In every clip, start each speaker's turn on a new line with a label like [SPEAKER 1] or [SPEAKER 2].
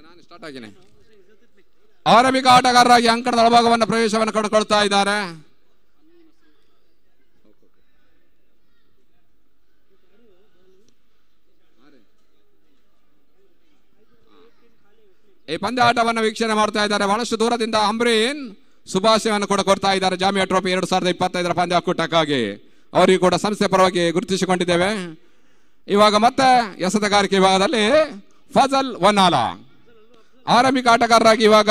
[SPEAKER 1] Start ಆಗಿನಿ. ಆರಂಭಿಕ ಆಟಗಾರರಾಗಿ ಅಂಕಣದ ಒಳಭಾಗವನ್ನು ಪ್ರವೇಶವನ್ನು ಕಂಡುಕೊಳ್ತಾ ಇದ್ದಾರೆ. ಈ ಪಂದ್ಯ ಆಟವನ್ನು ವೀಕ್ಷಣೆ ಮಾಡ್ತಾ ಇದ್ದಾರೆ. ಬಹಳಷ್ಟು ದೂರದಿಂದ ಅಂಬ್ರೀನ್ ಶುಭಾಶಯವನ್ನು ಕೂಡ ಕೊಡ್ತಾ ಇದ್ದಾರೆ. ಜಾಮಿಯಾ ಟ್ರೋಫಿ 2025 ಪಂದ್ಯಾಕೂಟಕ್ಕಾಗಿ ಅವರಿಗೂ ಕೂಡ ಸಂಸ್ಥೆ ಪರವಾಗಿ ಗುರುತಿಸಿಕೊಂಡಿದ್ದೇವೆ. ಇವಾಗ ಮತ್ತೆ ಎಸೆತಗಾರಿಕೆ ವಿಭಾಗದಲ್ಲಿ ಫಜಲ್ ವನ್ನಾಲ ಆರಂಭಿಕ ಆಟಗಾರರಾಗಿ ಇವಾಗ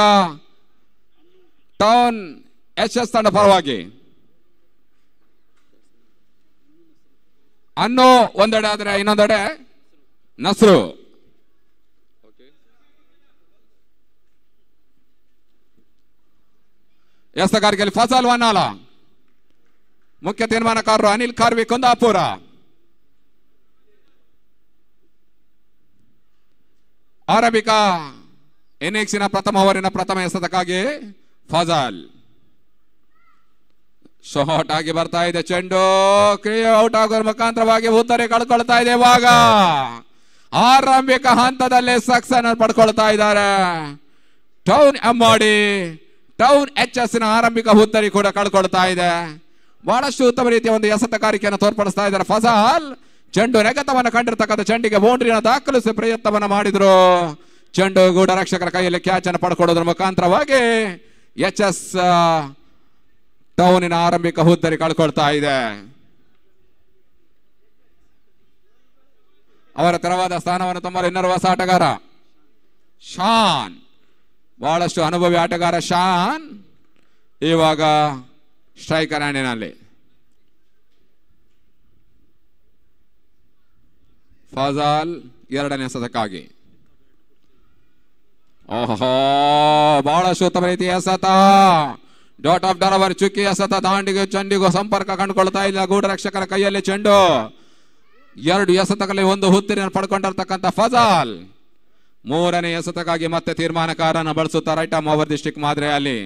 [SPEAKER 1] ಟೌನ್ HS ತಂಡ ಪರವಾಗಿ ಅನ್ನೋ ಒಂದೆಡೆ ಆದರೆ ಇನ್ನೊಂದೆಡೆ ನಸ್ರು. ಎಸೆತಗಾರಿಕೆಯಲ್ಲಿ ಫಜಲ್ ವನ್ನಾಲ, ಮುಖ್ಯ ತೀರ್ಮಾನಕಾರರು ಅನಿಲ್ ಖಾರ್ವಿ ಕುಂದಾಪುರ. ಆರಂಭಿಕ ಇನ್ನಿಂಗ್ಸಿನ ಪ್ರಥಮ ಓವರಿನ ಪ್ರಥಮ ಎಸೆತಕ್ಕಾಗಿ ಫಜಲ್ ಶಾಟ್ ಆಗಿ ಬರ್ತಾ ಇದೆ. ಚೆಂಡು ಔಟ್ ಆಗುವ ಮುಖಾಂತರವಾಗಿ ಉತ್ತರ ಕಳ್ಕೊಳ್ತಾ ಇದೆ. ಇವಾಗ ಆರಂಭಿಕ ಹಂತದಲ್ಲಿ ಸಕ್ಸಸ್ ಪಡ್ಕೊಳ್ತಾ ಇದ್ದಾರೆ ಟೌನ್ ಎಮ್ಮಾಡಿ. ಟೌನ್ HS ಆರಂಭಿಕ ಹುತ್ತರಿ ಕೂಡ ಕಳ್ಕೊಳ್ತಾ ಇದೆ. ಬಹಳಷ್ಟು ಉತ್ತಮ ರೀತಿಯ ಒಂದು ಎಸೆತಗಾರಿಕೆಯನ್ನು ತೋರ್ಪಡಿಸ್ತಾ ಇದ್ದಾರೆ ಫಜಲ್. ಚೆಂಡು ನೆಗೆತವನ್ನು ಕಂಡಿರ್ತಕ್ಕಂಥ ಚೆಂಡಿಗೆ ಬೌಂಡ್ರಿಯನ್ನು ದಾಖಲಿಸಿ ಪ್ರಯತ್ನವನ್ನು ಮಾಡಿದ್ರು. ಚೆಂಡು ಗೂಢ ರಕ್ಷಕರ ಕೈಯಲ್ಲಿ ಕ್ಯಾಚ್ ಅನ್ನು ಪಡ್ಕೊಳ್ಳೋದ್ರ ಮುಖಾಂತರವಾಗಿ HS ಟೌನಿನ ಆರಂಭಿಕ ಹುದ್ದರಿ ಕಳ್ಕೊಳ್ತಾ ಇದೆ. ಅವರ ತೆರವಾದ ಸ್ಥಾನವನ್ನು ತುಂಬಲು ಇನ್ನೊಬ್ಬ ಹೊಸ ಆಟಗಾರ ಶಾನ್, ಬಹಳಷ್ಟು ಅನುಭವಿ ಆಟಗಾರ ಶಾನ್ ಇವಾಗ ಸ್ಟ್ರೈಕರ್ ಹ್ಯಾಂಡಿನಲ್ಲಿ. ಫಜಲ್ ಎರಡನೇ ಎಸೆತಕ್ಕಾಗಿ ಓಹೋ ಬಹಳಷ್ಟು ಉತ್ತಮ ರೀತಿಯ ಎಸೆತ. ಡಾಟ್ ಆಫ್ ಡರವರ್ ಚುಕ್ಕಿ ಎಸೆತ. ದಾಂಡಿಗೆ ಚೆಂಡಿಗೂ ಸಂಪರ್ಕ ಕಂಡುಕೊಳ್ತಾ ಇಲ್ಲ ಗೂಢ ರಕ್ಷಕರ ಕೈಯಲ್ಲಿ ಚೆಂಡು. ಎರಡು ಎಸೆತಗಳಲ್ಲಿ ಒಂದು ಹುತ್ತರಿಯನ್ನು ಪಡ್ಕೊಂಡಿರ್ತಕ್ಕಂಥ ಫಜಲ್ ಮೂರನೇ ಎಸೆತಕ್ಕಾಗಿ ಮತ್ತೆ ತೀರ್ಮಾನಕಾರನ ಬಳಸುತ್ತಾ right arm over the stick ಮಾದರಿಯಲ್ಲಿ.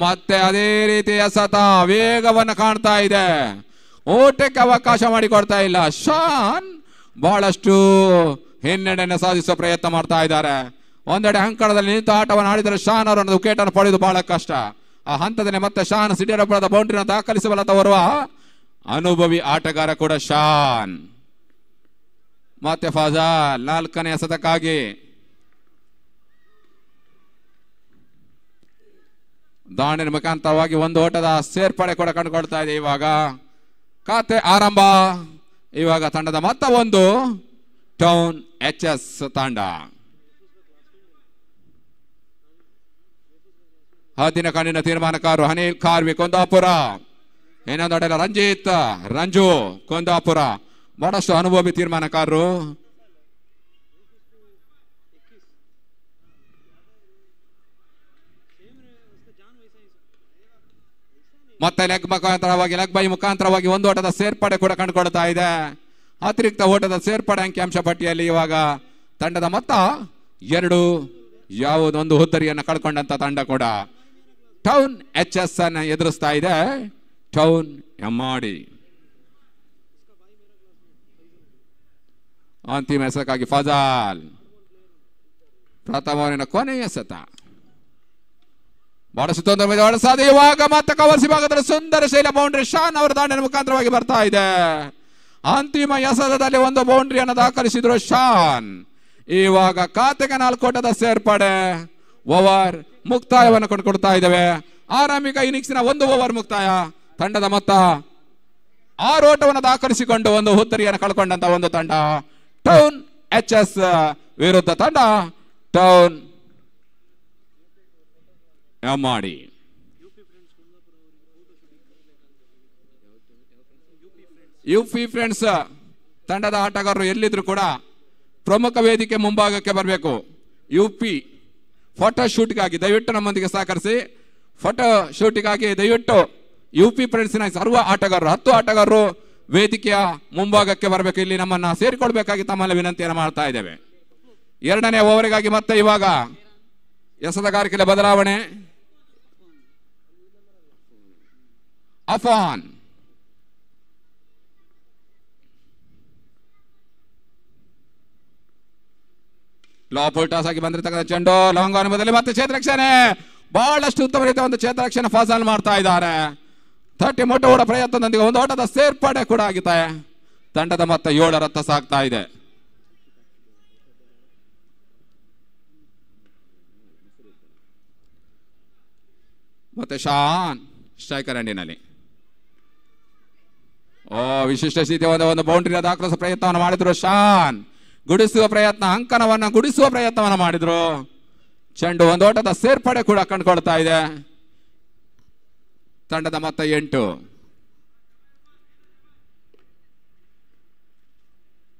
[SPEAKER 1] ಮತ್ತೆ ಅದೇ ರೀತಿ ಎಸೆತ ವೇಗವನ್ನು ಕಾಣ್ತಾ ಇದೆ. ಓಟಕ್ಕೆ ಅವಕಾಶ ಮಾಡಿಕೊಡ್ತಾ ಇಲ್ಲ. ಶಾನ್ ಬಹಳಷ್ಟು ಹಿನ್ನಡೆಯನ್ನು ಸಾಧಿಸುವ ಪ್ರಯತ್ನ ಮಾಡ್ತಾ ಇದ್ದಾರೆ. ಒಂದೆಡೆ ಅಂಕಣದಲ್ಲಿ ನಿಂತು ಆಟವನ್ನು ಆಡಿದರೆ ಶಾನ್ ಅವರನ್ನು ವಿಕೆಟ್ ಅನ್ನು ಪಡೆಯುವುದು ಬಹಳ ಕಷ್ಟ. ಆ ಹಂತದಲ್ಲಿ ಮತ್ತೆ ಶಾನ್ ಸಿಡಿಯರಪುರದ ಬೌಂಡ್ರಿನ ದಾಖಲಿಸಬಲ್ಲತ ಬರುವ ಅನುಭವಿ ಆಟಗಾರ ಕೂಡ ಶಾನ್. ಮತ್ತೆ ಫಜಲ್ ನಾಲ್ಕನೇ ಎಸೆತಕ್ಕಾಗಿ ದಾಂಡಿನ ಮುಖಾಂತರವಾಗಿ ಒಂದು ಓಟದ ಸೇರ್ಪಡೆ ಕೂಡ ಕಂಡುಕೊಳ್ತಾ ಇದೆ. ಇವಾಗ ಖಾತೆ ಆರಂಭ. ಇವಾಗ ತಂಡದ ಮೊತ್ತ ಒಂದು ಟೌನ್ HS ತಂಡ. ಹದ್ದಿನ ಕಣ್ಣಿನ ತೀರ್ಮಾನಕಾರರು ಅನಿಲ್ ಖಾರ್ವಿ ಕುಂದಾಪುರ, ಇನ್ನೊಂದೆಡೆ ರಂಜಿತ್ ರಂಜು ಕುಂದಾಪುರ. ಬಹಳಷ್ಟು ಅನುಭವಿ ತೀರ್ಮಾನಕಾರರು. ಮತ್ತೆ ಲೆಗ್ ಬೈ ಮುಖಾಂತರವಾಗಿ ಒಂದು ಓಟದ ಸೇರ್ಪಡೆ ಕೂಡ ಕಂಡುಕೊಳ್ತಾ ಇದೆ. ಅತಿರಿಕ್ತ ಓಟದ ಸೇರ್ಪಡೆ ಅಂಕಿಅಂಶ ಪಟ್ಟಿಯಲ್ಲಿ ಇವಾಗ ತಂಡದ ಮೊತ್ತ 2. ಯಾವುದೊಂದು ಹುದ್ದರಿಯನ್ನು ಕಳ್ಕೊಂಡಂತ ತಂಡ ಕೂಡ ಟೌನ್ HS ಅನ್ನು ಎದುರಿಸ್ತಾ ಇದೆ. ಟೌನ್ ಎಮ್ಮಾಡಿ. ಅಂತಿಮ ಎಸೆತಕ್ಕಾಗಿ ಫಜಲ್ ಪ್ರಥಮ ಓವರಿನ ಕೊನೆಯ ಎಸೆತ. ಬಹಳಷ್ಟು ತೊಂದರೆ ಹೊಡೆಸಾದ ಇವಾಗ ಮತ್ತೆ ಕವರ್ಸಿ ಭಾಗದಲ್ಲಿ ಸುಂದರ ಶೈಲ ಬೌಂಡ್ರಿ ಶಾನ್ ಅವರ ದಾಂಡಿನ ಮುಖಾಂತರವಾಗಿ ಬರ್ತಾ ಇದೆ. ಅಂತಿಮ ಎಸೆತದಲ್ಲಿ ಒಂದು ಬೌಂಡ್ರಿಯನ್ನು ದಾಖಲಿಸಿದ್ರು ಶಾನ್. ಇವಾಗ ಖಾತೆಗೆ 4 ಓಟದ ಸೇರ್ಪಡೆ. ಓವರ್ ಮುಕ್ತಾಯವನ್ನು ಕೊಂಡುಕೊಡ್ತಾ ಇದ್ದೇವೆ. ಆರಂಭಿಕ ಇನ್ನಿಂಗ್ಸಿನ 1 ಓವರ್ ಮುಕ್ತಾಯ. ತಂಡದ ಮೊತ್ತ 6 ಓಟವನ್ನು ದಾಖಲಿಸಿಕೊಂಡು ಒಂದು ಹುತ್ತರಿಯನ್ನು ಕಳ್ಕೊಂಡಂತ ಒಂದು ತಂಡ ಟೌನ್ HS ವಿರುದ್ಧ ತಂಡ ಟೌನ್ ಎಮ್ಮಾಡಿ. ಯುಪಿ ಫ್ರೆಂಡ್ಸ್ ತಂಡದ ಆಟಗಾರರು ಎಲ್ಲಿದ್ರು ಕೂಡ ಪ್ರಮುಖ ವೇದಿಕೆ ಮುಂಭಾಗಕ್ಕೆ ಬರಬೇಕು. UP ಫೋಟೋ ಶೂಟ್ಗಾಗಿ ದಯವಿಟ್ಟು ನಮ್ಮೊಂದಿಗೆ ಸಹಕರಿಸಿ. ಫೋಟೋ ಶೂಟಿಗಾಗಿ ದಯವಿಟ್ಟು UP ಫ್ರೆಂಡ್ಸ್ನ ಸರ್ವ ಆಟಗಾರರು 10 ಆಟಗಾರರು ವೇದಿಕೆಯ ಮುಂಭಾಗಕ್ಕೆ ಬರಬೇಕು. ಇಲ್ಲಿ ನಮ್ಮನ್ನ ಸೇರಿಕೊಳ್ಬೇಕಾಗಿ ತಮ್ಮಲ್ಲಿ ವಿನಂತಿಯನ್ನು ಮಾಡ್ತಾ ಇದ್ದೇವೆ. ಎರಡನೇ ಓವರಿಗಾಗಿ ಮತ್ತೆ ಇವಾಗ ಎಸೆತಗಾರಿಕೆಯ ಬದಲಾವಣೆ. ಅಫಾನ್ ಲಾಪ್ ಟಾಸ್ ಆಗಿ ಬಂದಿರತಕ್ಕಂಥ ಚೆಂಡು ಲಾಂಗ್ ಆನ್ ಬದಲಿ ಮತ್ತೆ ಕ್ಷೇತ್ರರಕ್ಷಣೆ ಬಹಳಷ್ಟು ಉತ್ತಮ ರೀತಿಯ ಒಂದು ಕ್ಷೇತ್ರರಕ್ಷಣೆ ಫಾಜಲ್ ಮಾಡ್ತಾ ಇದ್ದಾರೆ. 30 ಮೊಟ್ಟ ಓಡ ಪ್ರಯತ್ನದೊಂದಿಗೆ ಒಂದು ಓಟದ ಸೇರ್ಪಡೆ ಕೂಡ ಆಗಿದೆ. ತಂಡದ ಮೊತ್ತ 7 ರತ್ತ ಸಾಗ್ತಾ ಇದೆ. ಮತ್ತೆ ಶಾನ್ ಸ್ಟ್ರೈಕರ್ ಎಂಡಿನಲ್ಲಿ ವಿಶಿಷ್ಟ ಸ್ಥಿತಿಯ ಒಂದು ಬೌಂಡ್ರಿನ ದಾಖಲಿಸುವ ಪ್ರಯತ್ನವನ್ನು ಮಾಡಿದ್ರು. ಶಾನ್ ಗುಡಿಸುವ ಪ್ರಯತ್ನ, ಅಂಕಣವನ್ನು ಗುಡಿಸುವ ಪ್ರಯತ್ನವನ್ನು ಮಾಡಿದ್ರು. ಚೆಂಡು ಒಂದು ಓಟದ ಸೇರ್ಪಡೆ ಕೂಡ ಕಂಡುಕೊಳ್ತಾ ಇದೆ. ತಂಡದ ಮೊತ್ತ 8.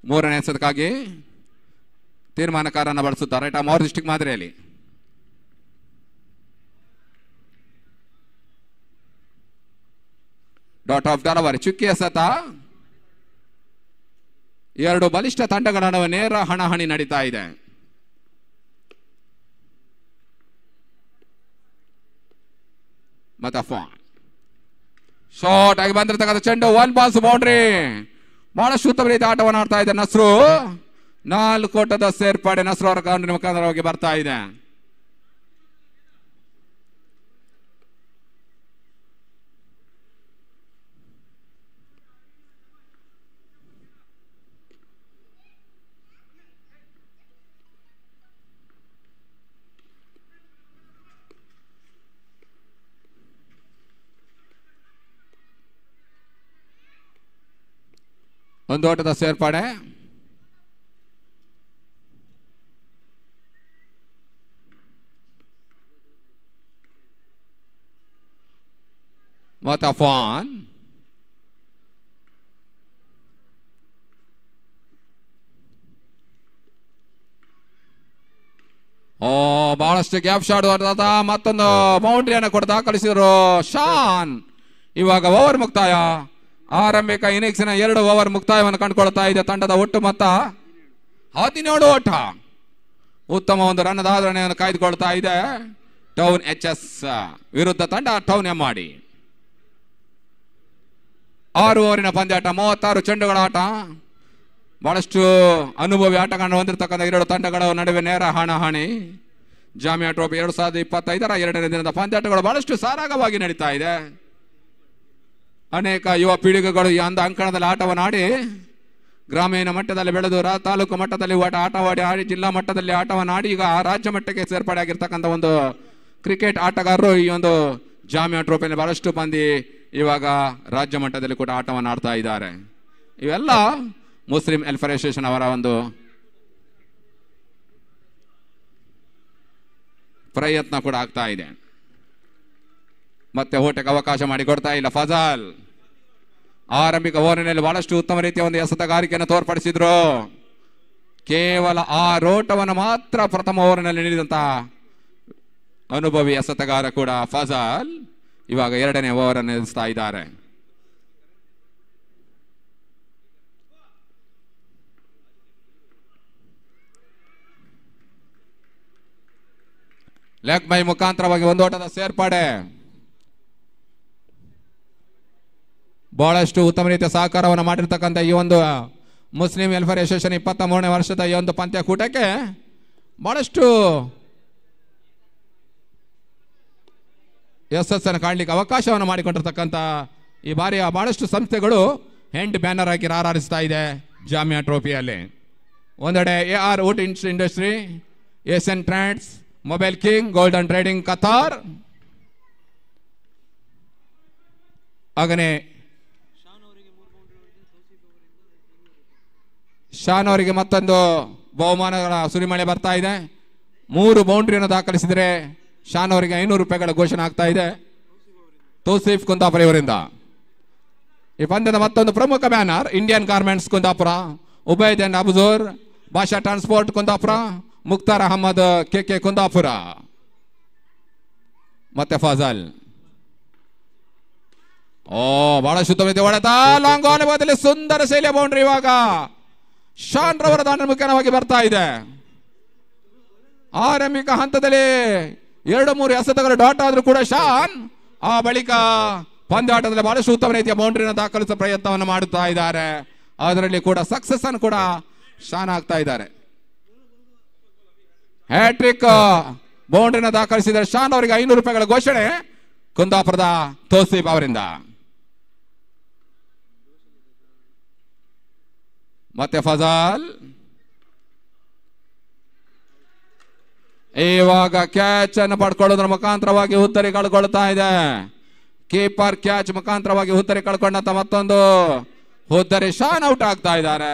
[SPEAKER 1] ಮೂರನೇ ಎಸೆತಕ್ಕಾಗಿ ತೀರ್ಮಾನಕಾರನ ಬಳಸುತ್ತಾರೆ ಮೋರ್ ಡಿಸ್ಟಿಕ್ ಮಾದರಿಯಲ್ಲಿ. ಡಾಟ್ ಆಫ್ ಡೆಲಿವರಿ ಚುಕ್ಕಿ ಎಸೆತ. 2 ಬಲಿಷ್ಠ ತಂಡಗಳ ನಡುವೆ ನೇರ ಹಣಾಹಣಿ ನಡೀತಾ ಇದೆ. ಮತ್ತೆ ಶಾರ್ಟ್ ಆಗಿ ಬಂದಿರತಕ್ಕಂಥ ಚೆಂಡು 1 ಬಾಲ್ಸ್ ಬೌಂಡ್ರಿ. ಬಹಳಷ್ಟು ಉತ್ತಮ ರೀತಿ ಆಟವನ್ನು ಆಡ್ತಾ ಇದೆ ನಸ್ರು. 4 ಓಟದ ಸೇರ್ಪಡೆ ನಸ್ರು ಅವರ ಕಾನೂನಿನ ಮುಖಾಂತರವಾಗಿ ಬರ್ತಾ ಇದೆ. ಒಂದು ಓಟದ ಸೇರ್ಪಡೆ. ಮತ್ತೆ ಫಾನ್ ಬಹಳಷ್ಟು ಗ್ಯಾಪ್ ಶಾಟ್ ಮತ್ತೊಂದು ಬೌಂಡ್ರಿಯನ್ನು ಕೂಡ ದಾಖಲಿಸಿದ್ರು ಶಾನ್. ಇವಾಗ ಓವರ್ ಮುಕ್ತಾಯ. ಆರಂಭಿಕ ಇನ್ನಿಂಗ್ಸ್ನ 2 ಓವರ್ ಮುಕ್ತಾಯವನ್ನು ಕಂಡುಕೊಳ್ತಾ ಇದೆ. ತಂಡದ ಒಟ್ಟು ಮೊತ್ತ 17 ಓಟ. ಉತ್ತಮ ಒಂದು ರನ್ ಆಧರಣೆಯನ್ನು ಕಾಯ್ದುಕೊಳ್ತಾ ಇದೆ ಟೌನ್ HS ವಿರುದ್ಧ ತಂಡ ಟೌನ್ MRD. 6 ಓವರಿನ ಪಂದ್ಯಾಟ, 36 ಚೆಂಡುಗಳ ಆಟ. ಬಹಳಷ್ಟು ಅನುಭವಿ ಆಟಗಾರರನ್ನು ಹೊಂದಿರತಕ್ಕಂಥ 2 ತಂಡಗಳ ನಡುವೆ ನೇರ ಹಣಾಹಣಿ. ಜಾಮಿಯಾ ಟ್ರೋಫಿ 2025ರ 2ನೇ ದಿನದ ಪಂದ್ಯಾಟಗಳು ಬಹಳಷ್ಟು ಸಾರಾಗವಾಗಿ ನಡೀತಾ ಇದೆ. ಅನೇಕ ಯುವ ಪೀಳಿಗೆಗಳು ಈ ಅಂಕಣದಲ್ಲಿ ಆಟವನ್ನು ಆಡಿ ಗ್ರಾಮೀಣ ಮಟ್ಟದಲ್ಲಿ ಬೆಳೆದು ತಾಲೂಕು ಮಟ್ಟದಲ್ಲಿ ಆಟವಾಡಿ ಆಡಿ ಜಿಲ್ಲಾ ಮಟ್ಟದಲ್ಲಿ ಆಟವನ್ನು ಆಡಿ ಈಗ ರಾಜ್ಯ ಮಟ್ಟಕ್ಕೆ ಸೇರ್ಪಡೆ ಆಗಿರ್ತಕ್ಕಂಥ ಒಂದು ಕ್ರಿಕೆಟ್ ಆಟಗಾರರು ಈ ಒಂದು ಜಾಮಿಯಾ ಟ್ರೋಫಿಯಲ್ಲಿ ಬಹಳಷ್ಟು ಮಂದಿ ಇವಾಗ ರಾಜ್ಯ ಮಟ್ಟದಲ್ಲಿ ಕೂಡ ಆಟವನ್ನು ಆಡ್ತಾ ಇದ್ದಾರೆ. ಇವೆಲ್ಲ ಮುಸ್ಲಿಂ ವೆಲ್ಫೇರ್ ಅಸೋಸಿಯೇಷನ್ ಅವರ ಒಂದು ಪ್ರಯತ್ನ ಕೂಡ ಆಗ್ತಾ ಇದೆ. ಮತ್ತೆ ಓಟಕ್ಕೆ ಅವಕಾಶ ಮಾಡಿಕೊಡ್ತಾ ಇಲ್ಲ ಫಜಲ್. ಆರಂಭಿಕ ಓವರಿನಲ್ಲಿ ಬಹಳಷ್ಟು ಉತ್ತಮ ರೀತಿಯ ಒಂದು ಎಸೆತಗಾರಿಕೆಯನ್ನು ತೋರ್ಪಡಿಸಿದ್ರು. ಕೇವಲ 6 ಓಟವನ್ನು ಮಾತ್ರ ಪ್ರಥಮ ಓವರಿನಲ್ಲಿ ನೀಡಿದಂತ ಅನುಭವಿ ಎಸೆತಗಾರ ಕೂಡ ಫಜಲ್ ಇವಾಗ 2ನೇ ಓವರ್ ಅನ್ನು ಎದುರಿಸ್ತಾ ಇದ್ದಾರೆ. ಲೆಗ್ ಬೈ ಮುಖಾಂತರವಾಗಿ ಒಂದು ಓಟದ ಸೇರ್ಪಡೆ. ಬಹಳಷ್ಟು ಉತ್ತಮ ರೀತಿಯ ಸಹಕಾರವನ್ನು ಮಾಡಿರ್ತಕ್ಕಂಥ ಈ ಒಂದು ಮುಸ್ಲಿಂ ವೆಲ್ಫೇರ್ ಅಸೋಸಿಯೇಷನ್ 23ನೇ ವರ್ಷದ ಈ ಒಂದು ಪಂದ್ಯಕೂಟಕ್ಕೆ ಬಹಳಷ್ಟು ಯಶಸ್ಸನ್ನು ಕಾಣಲಿಕ್ಕೆ ಅವಕಾಶವನ್ನು ಮಾಡಿಕೊಂಡಿರ್ತಕ್ಕಂಥ ಈ ಬಾರಿಯ ಬಹಳಷ್ಟು ಸಂಸ್ಥೆಗಳು ಹೆಂಡ್ ಬ್ಯಾನರ್ ಹಾಕಿ ರಾರಾರಿಸ್ತಾ ಇದೆ ಜಾಮಿಯಾ ಟ್ರೋಫಿಯಲ್ಲಿ. ಒಂದೆಡೆ AR wood industry, Asian trends, mobile king, golden trading Qatar, ಹಾಗನೇ ಶಾನ್ ಅವರಿಗೆ ಮತ್ತೊಂದು ಬಹುಮಾನಗಳ ಸುರಿಮಳೆ ಬರ್ತಾ ಇದೆ. 3 ಬೌಂಡ್ರಿಯನ್ನು ದಾಖಲಿಸಿದರೆ ಶಾನ್ ಅವರಿಗೆ 500 ರೂಪಾಯಿಗಳ ಘೋಷಣೆ ಆಗ್ತಾ ಇದೆ ತೌಸೀಫ್ ಕುಂದಾಪುರ ಇವರಿಂದ. ಈ ಪಂದ್ಯದ ಮತ್ತೊಂದು ಪ್ರಮುಖ ಬ್ಯಾನರ್ ಇಂಡಿಯನ್ ಗಾರ್ಮೆಂಟ್ಸ್ ಕುಂದಾಪುರ, ಉಬೈದನ್ ಅಬುಜೂರ್, ಭಾಷಾ ಟ್ರಾನ್ಸ್ಪೋರ್ಟ್ ಕುಂದಾಪುರ, ಮುಕ್ತಾರ್ ಅಹಮದ್ KK ಕುಂದಾಪುರ, ಮತ್ತೆ ಫಜಲ್. ಬಹಳ ಸುತ್ತಮುತ್ತ ಹೊಡೆತ ಲಾಂಗ್ ಆನ್ ಬದಲಿ ಸುಂದರ ಶೈಲಿಯ ಬೌಂಡ್ರಿ ಇವಾಗ ಶಾನ್ ರವರ ದಾಂಡ ಮುಖೇನವಾಗಿ ಬರ್ತಾ ಇದೆ. ಆರಂಭಿಕ ಹಂತದಲ್ಲಿ 2-3 ಎಸೆತಗಳು ಡಾಟ್ ಆದ್ರೂ ಕೂಡ ಶಾನ್ ಆ ಬಳಿಕ ಪಂದ್ಯಾಟದಲ್ಲಿ ಬಹಳಷ್ಟು ಉತ್ತಮ ರೀತಿಯ ಬೌಂಡ್ರಿನ ದಾಖಲಿಸುವ ಪ್ರಯತ್ನವನ್ನು ಮಾಡುತ್ತಾ ಇದ್ದಾರೆ. ಅದರಲ್ಲಿ ಕೂಡ ಸಕ್ಸಸ್ ಅನ್ನು ಕೂಡ ಶಾನ್ ಆಗ್ತಾ ಇದ್ದಾರೆ. ಹ್ಯಾಟ್ರಿಕ್ ಬೌಂಡ್ರಿನ ದಾಖಲಿಸಿದರೆ ಶಾನ್ ಅವರಿಗೆ 500 ರೂಪಾಯಿಗಳ ಘೋಷಣೆ ಕುಂದಾಪುರದ ತೋಸೀಫ್ ಅವರಿಂದ. ಮತ್ತೆ ಫಜಾಲ್ ಇವಾಗ ಕ್ಯಾಚ್ ಅನ್ನು ಪಡ್ಕೊಳ್ಳೋದ್ರ ಮುಖಾಂತರವಾಗಿ ಉತ್ತರಿ ಕಳ್ಕೊಳ್ತಾ ಇದೆ. ಕೀಪರ್ ಕ್ಯಾಚ್ ಮುಖಾಂತರವಾಗಿ ಉತ್ತರಿ ಕಳ್ಕೊಂಡಂತ ಮತ್ತೊಂದು ಉತ್ತರಿ ಶಾನ್ ಔಟ್ ಆಗ್ತಾ ಇದ್ದಾರೆ.